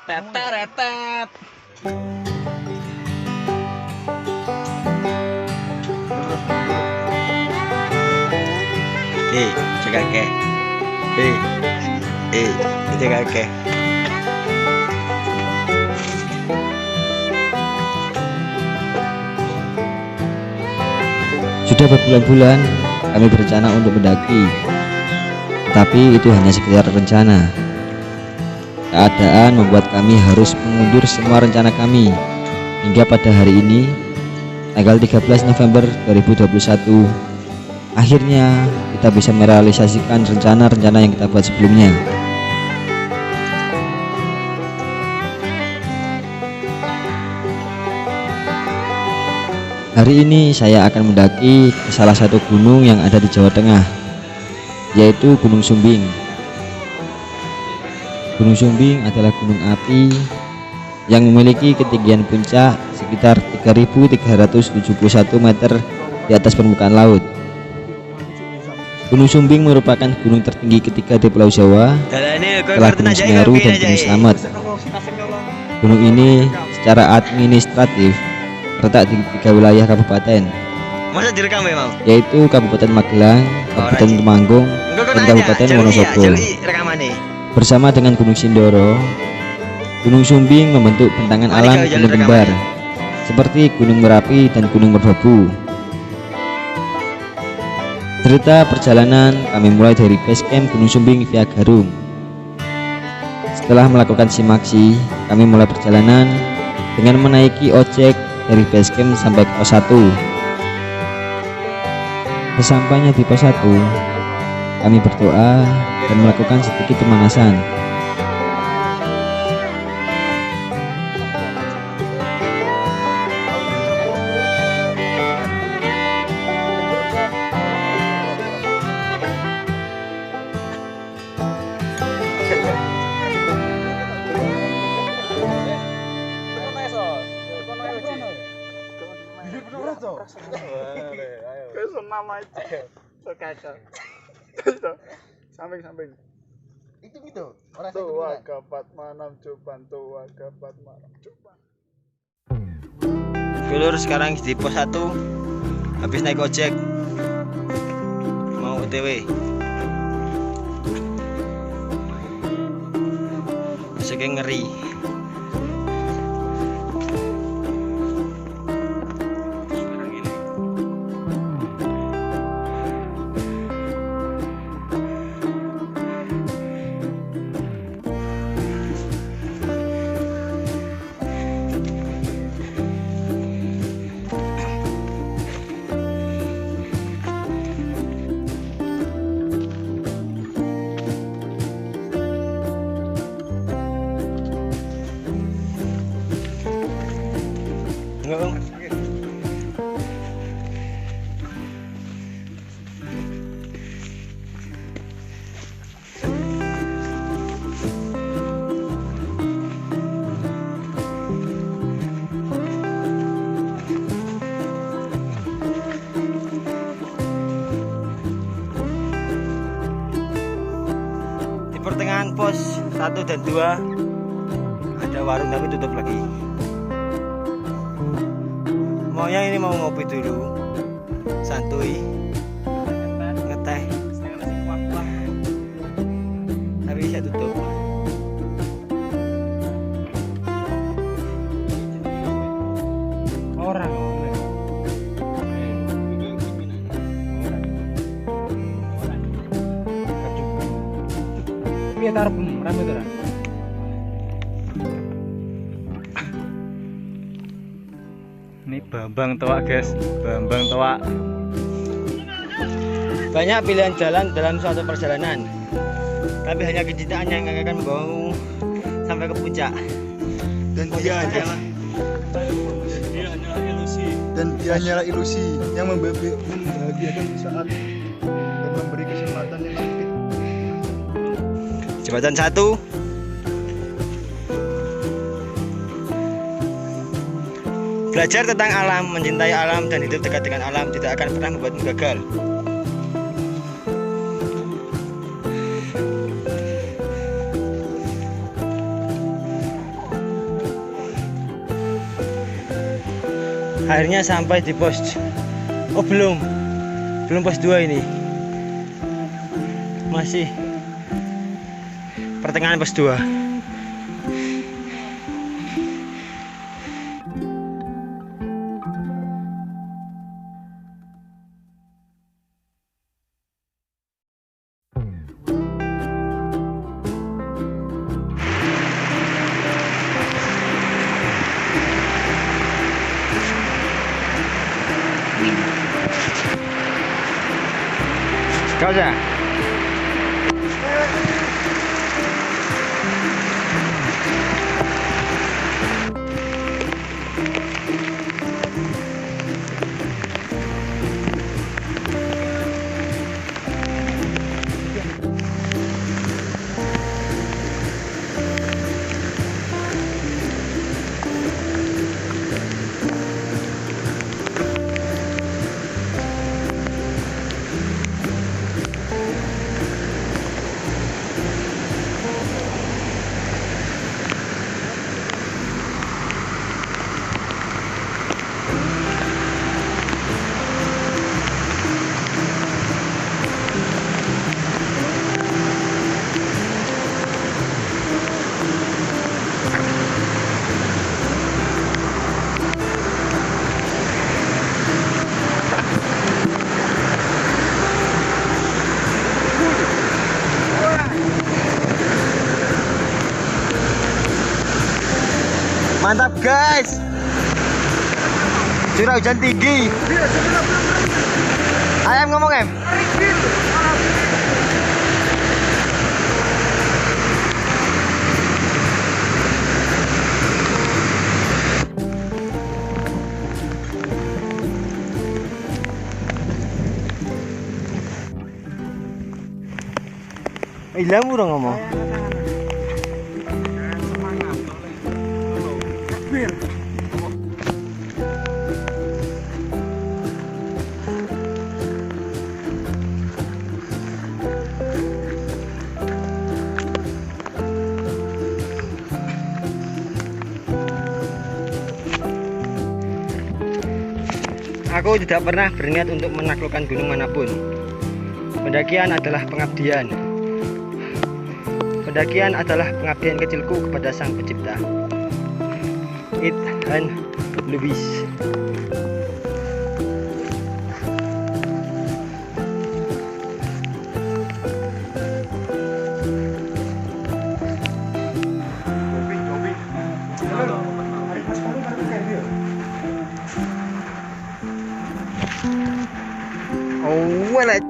Teteretet. Jaga ke. Jaga ke. Sudah berbulan-bulan kami berencana untuk mendaki, tapi itu hanya sekedar rencana. Keadaan membuat kami harus mengundur semua rencana kami hingga pada hari ini, tanggal 13 November 2021, akhirnya kita bisa merealisasikan rencana-rencana yang kita buat sebelumnya. Hari ini saya akan mendaki ke salah satu gunung yang ada di Jawa Tengah, yaitu Gunung Sumbing. Gunung Sumbing adalah gunung api yang memiliki ketinggian puncak sekitar 3.371 meter di atas permukaan laut. Gunung Sumbing merupakan gunung tertinggi ketiga di Pulau Jawa setelah Gunung Semeru dan Gunung Slamet. Gunung ini secara administratif terletak di 3 wilayah kabupaten, Masa direkam ya, Mam? yaitu Kabupaten Magelang, Kabupaten Temanggung, dan Kabupaten Wonosobo. Bersama dengan Gunung Sindoro, Gunung Sumbing membentuk bentangan alam gunung kembar seperti Gunung Merapi dan Gunung Merbabu. Cerita perjalanan kami mulai dari base camp Gunung Sumbing via Garung. Setelah melakukan simaksi, kami mulai perjalanan dengan menaiki ojek dari base camp sampai ke pos 1. Sesampainya di pos 1, kami berdoa dan melakukan sedikit pemanasan. Samping. Itu gitu. Orang Tua kapat manam coban, tua kapat manam coban. Dulur sekarang di pos 1 habis naik ojek mau OTW. Saking ngeri. Enggak, Bang. Di pertengahan pos 1 dan 2 ada warung tapi tutup lagi. Maunya ini mau ngopi dulu, santuy, ngeteh, tapi saya tutup. Orang tapi taruh rame tuh. Ini Bambang Toa guys, Bambang Toa. Banyak pilihan jalan dalam suatu perjalanan, tapi hanya kecintaan yang akan membawamu sampai ke puncak. Dan dia hanyalah ilusi yang membahagiakan saat dan memberi kesempatan yang sempit. Jembatan 1. Belajar tentang alam, mencintai alam, dan hidup dekat dengan alam tidak akan pernah membuatmu gagal. Akhirnya sampai di pos. Oh belum pos 2 ini. Masih pertengahan pos 2. Kau aja. Mantap guys. Curah hujan tinggi. Ayam ngomong em. Ilmu dong ngomong. Aku tidak pernah berniat untuk menaklukkan gunung manapun. Pendakian adalah pengabdian. Pendakian adalah pengabdian kecilku kepada Sang Pencipta. Ethan Lewis. Oh, well, ini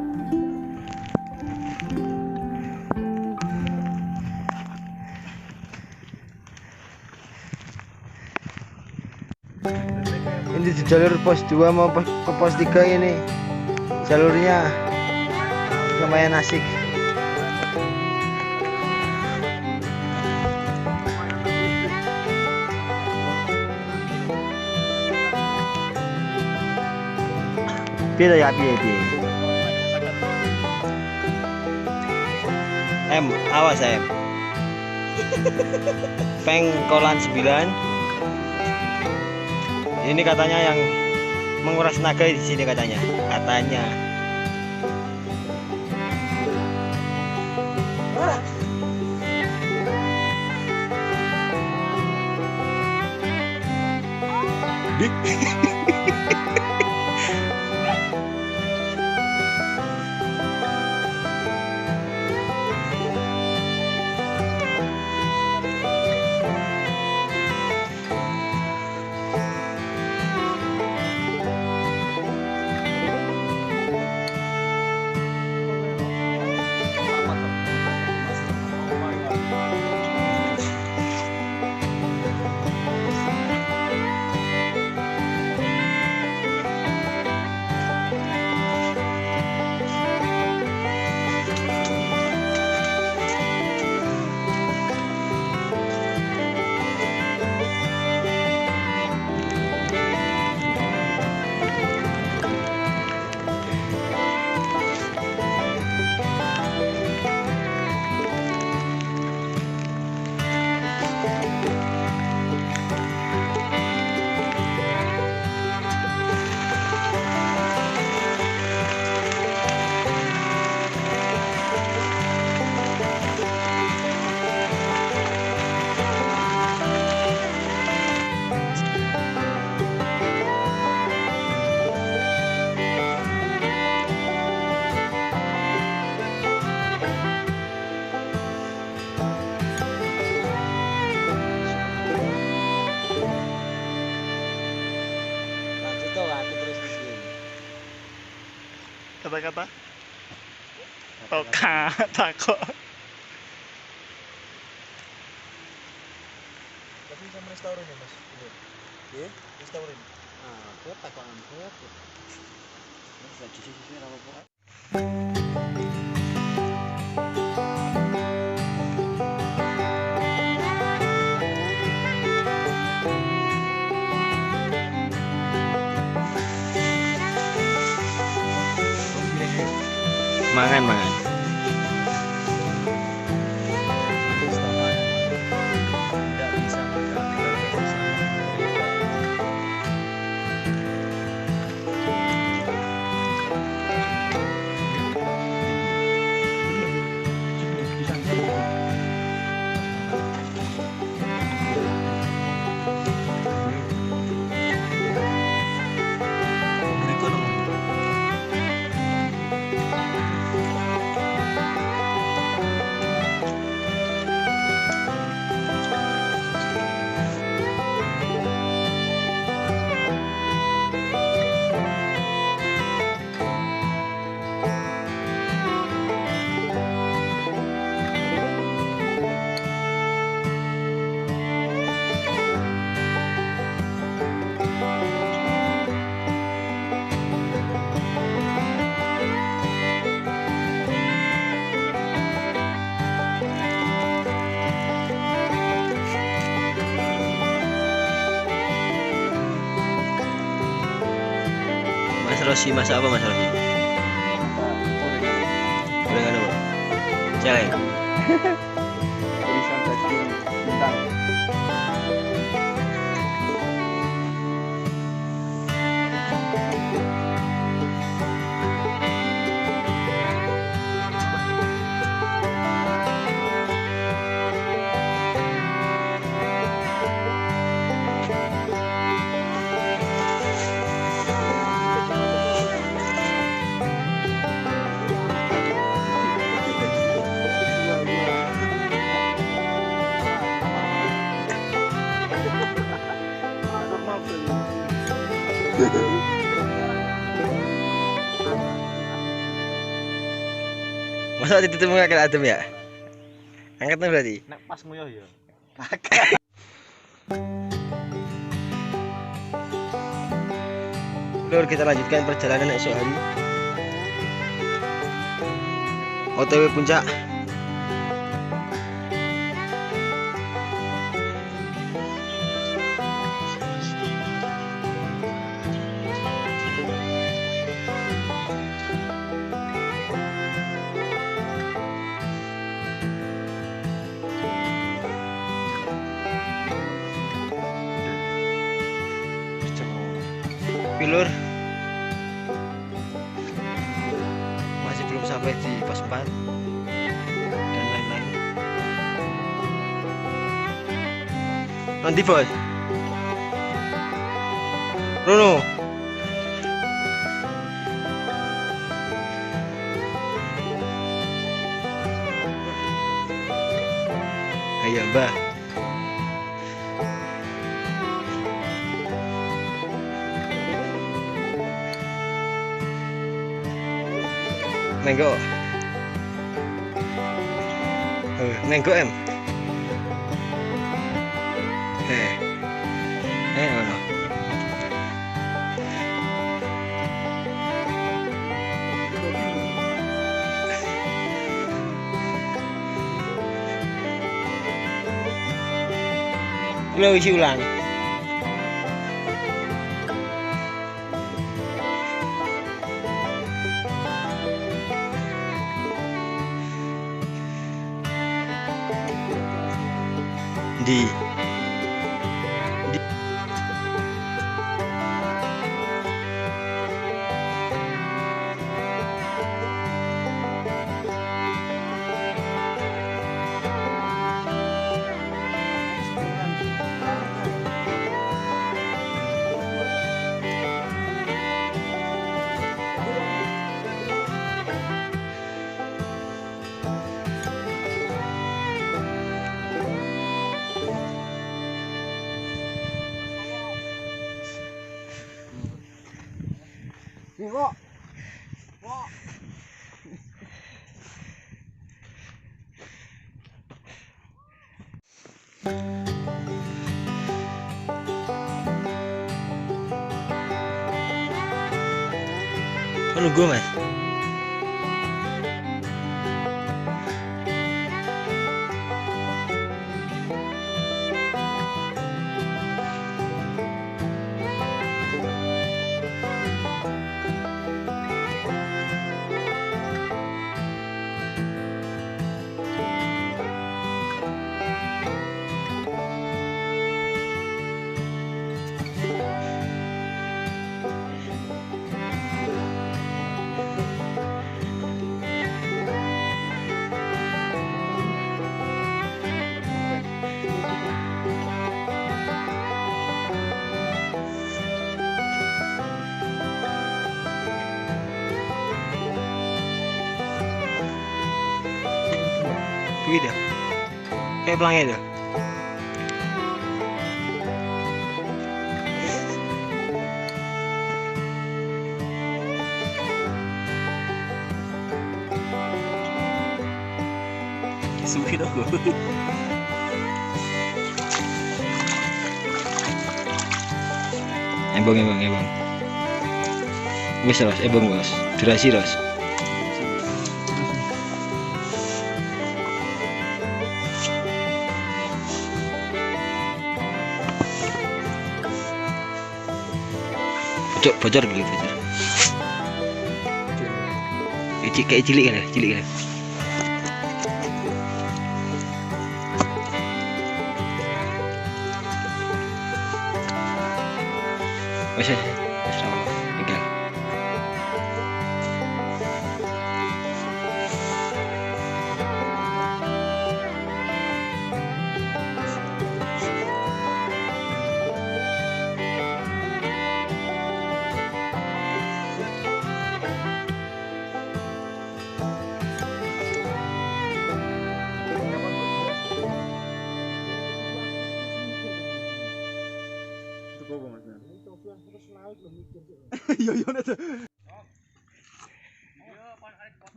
di jalur pos 2 mau ke pos 3 ini. Jalurnya lumayan asik. Piye ya piye. Awas Pengkolan 9. Ini katanya yang menguras tenaga di sini katanya. Kata-kata. Toka, takut. Tapi sama restoran ya mas. Iya. Restoran. Ah, kok takonan kok. Bisa cuci-cuci ora apa-apa. Mangan. Tidak bisa makan, tidak bisa Mas Rosi masak apa Mas Rosi? Gorengan apa? Celeng. Tulisan daging bintang. Masa ditutup muka kena adem ya? Angkatnya berarti? Nek pas nguyuh ya. Lur, kita lanjutkan perjalanan esok hari. OTW puncak. Lur, masih belum sampai di pos 4 dan lain-lain. Nanti bos Bruno ayo mbak. Menggo. Menggo em. Ono. Lo isi ulang. Di Menunggu mas. Begitu. Kayak pelangnya itu. Suwi dong. Ebong. Wis ros, ebong bos. Durasi ros. Bocor dulu bocor. Kayak cilik kan. Wes sama tinggal.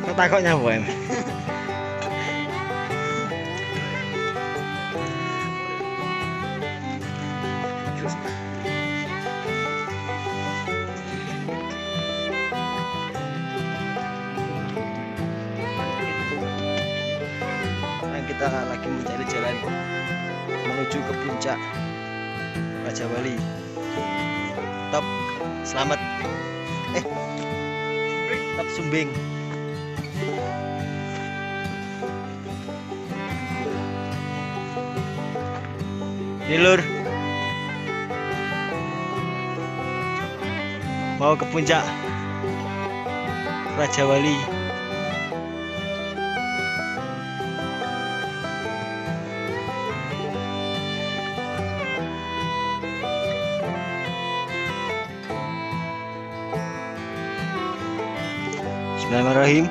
Kok takutnya apa em? Sekarang kita lagi mencari jalan menuju ke puncak Raja Wali. Top selamat. Top Sumbing. Ini lur, mau ke puncak Raja Wali. Bismillahirrahmanirrahim.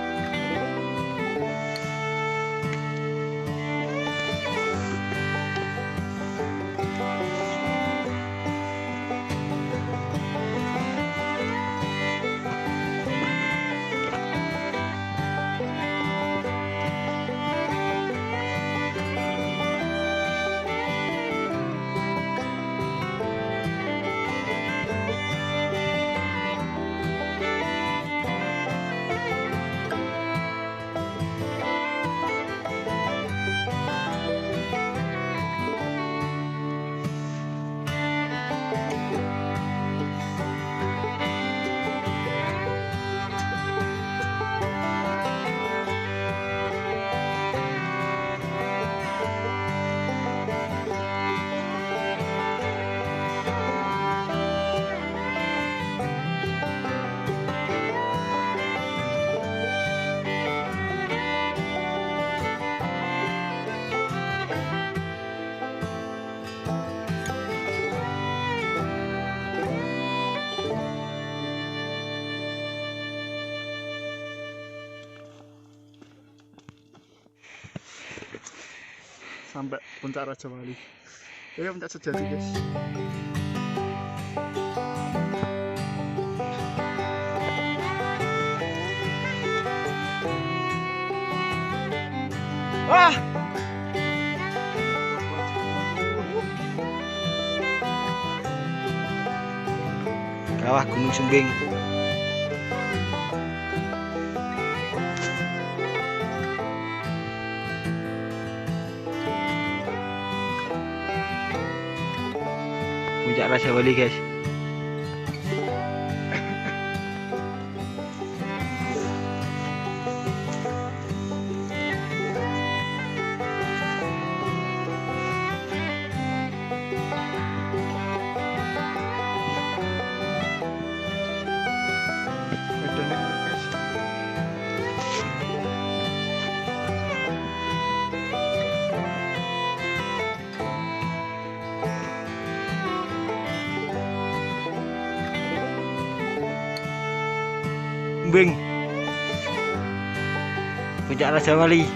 Sampai puncak Raja Wali. Ya minta sejati guys. Wah. Kawah Gunung Sumbing. Puncak Raja Wali guys. Medannya guys. Sumbing. Puncak Raja Wali.